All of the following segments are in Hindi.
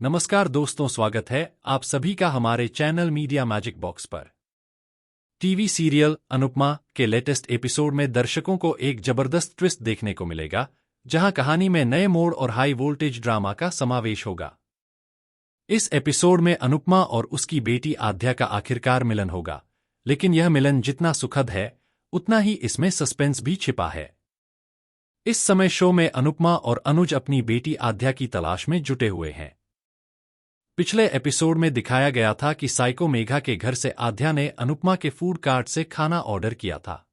नमस्कार दोस्तों, स्वागत है आप सभी का हमारे चैनल मीडिया मैजिक बॉक्स पर। टीवी सीरियल अनुपमा के लेटेस्ट एपिसोड में दर्शकों को एक जबरदस्त ट्विस्ट देखने को मिलेगा, जहां कहानी में नए मोड़ और हाई वोल्टेज ड्रामा का समावेश होगा। इस एपिसोड में अनुपमा और उसकी बेटी आद्या का आखिरकार मिलन होगा, लेकिन यह मिलन जितना सुखद है, उतना ही इसमें सस्पेंस भी छिपा है। इस समय शो में अनुपमा और अनुज अपनी बेटी आद्या की तलाश में जुटे हुए हैं। पिछले एपिसोड में दिखाया गया था कि साइको मेघा के घर से आद्या ने अनुपमा के फूड कार्ट से खाना ऑर्डर किया था।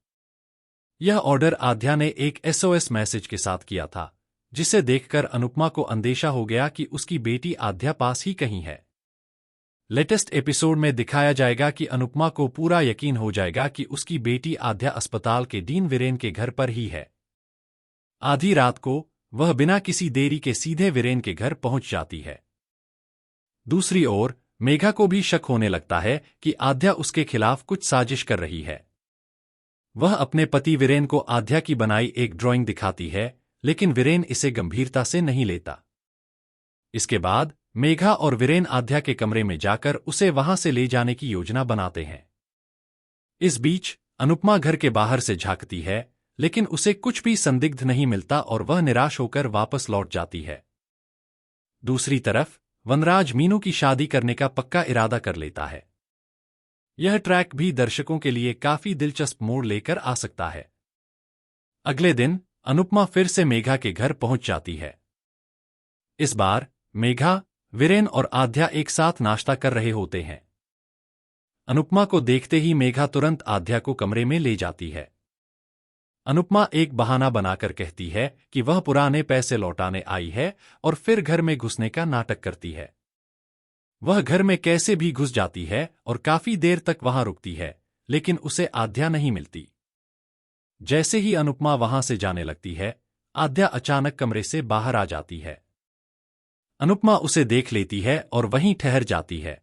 यह ऑर्डर आद्या ने एक SOS मैसेज के साथ किया था, जिसे देखकर अनुपमा को अंदेशा हो गया कि उसकी बेटी आद्या पास ही कहीं है। लेटेस्ट एपिसोड में दिखाया जाएगा कि अनुपमा को पूरा यकीन हो जाएगा कि उसकी बेटी आद्या अस्पताल के डीन वीरेन के घर पर ही है। आधी रात को वह बिना किसी देरी के सीधे वीरेन के घर पहुंच जाती है। दूसरी ओर मेघा को भी शक होने लगता है कि आद्या उसके खिलाफ कुछ साजिश कर रही है। वह अपने पति वीरेन को आद्या की बनाई एक ड्राइंग दिखाती है, लेकिन वीरेन इसे गंभीरता से नहीं लेता। इसके बाद मेघा और वीरेन आद्या के कमरे में जाकर उसे वहां से ले जाने की योजना बनाते हैं। इस बीच अनुपमा घर के बाहर से झांकती है, लेकिन उसे कुछ भी संदिग्ध नहीं मिलता और वह निराश होकर वापस लौट जाती है। दूसरी तरफ वनराज मीनू की शादी करने का पक्का इरादा कर लेता है। यह ट्रैक भी दर्शकों के लिए काफी दिलचस्प मोड़ लेकर आ सकता है। अगले दिन अनुपमा फिर से मेघा के घर पहुंच जाती है। इस बार मेघा, वीरेन और आद्या एक साथ नाश्ता कर रहे होते हैं। अनुपमा को देखते ही मेघा तुरंत आद्या को कमरे में ले जाती है। अनुपमा एक बहाना बनाकर कहती है कि वह पुराने पैसे लौटाने आई है और फिर घर में घुसने का नाटक करती है। वह घर में कैसे भी घुस जाती है और काफी देर तक वहां रुकती है, लेकिन उसे आद्या नहीं मिलती। जैसे ही अनुपमा वहां से जाने लगती है, आद्या अचानक कमरे से बाहर आ जाती है। अनुपमा उसे देख लेती है और वहीं ठहर जाती है।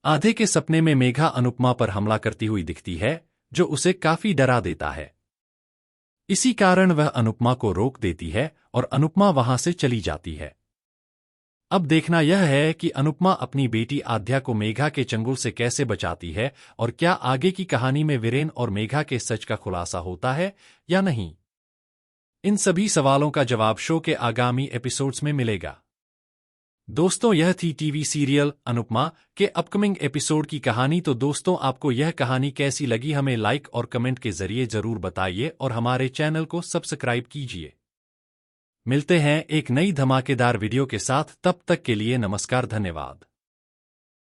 आधे के सपने में मेघा अनुपमा पर हमला करती हुई दिखती है, जो उसे काफी डरा देता है। इसी कारण वह अनुपमा को रोक देती है और अनुपमा वहां से चली जाती है। अब देखना यह है कि अनुपमा अपनी बेटी आद्या को मेघा के चंगुल से कैसे बचाती है और क्या आगे की कहानी में वीरेन और मेघा के सच का खुलासा होता है या नहीं। इन सभी सवालों का जवाब शो के आगामी एपिसोड्स में मिलेगा। दोस्तों, यह थी टीवी सीरियल अनुपमा के अपकमिंग एपिसोड की कहानी। तो दोस्तों, आपको यह कहानी कैसी लगी हमें लाइक और कमेंट के जरिए जरूर बताइए और हमारे चैनल को सब्सक्राइब कीजिए। मिलते हैं एक नई धमाकेदार वीडियो के साथ, तब तक के लिए नमस्कार, धन्यवाद।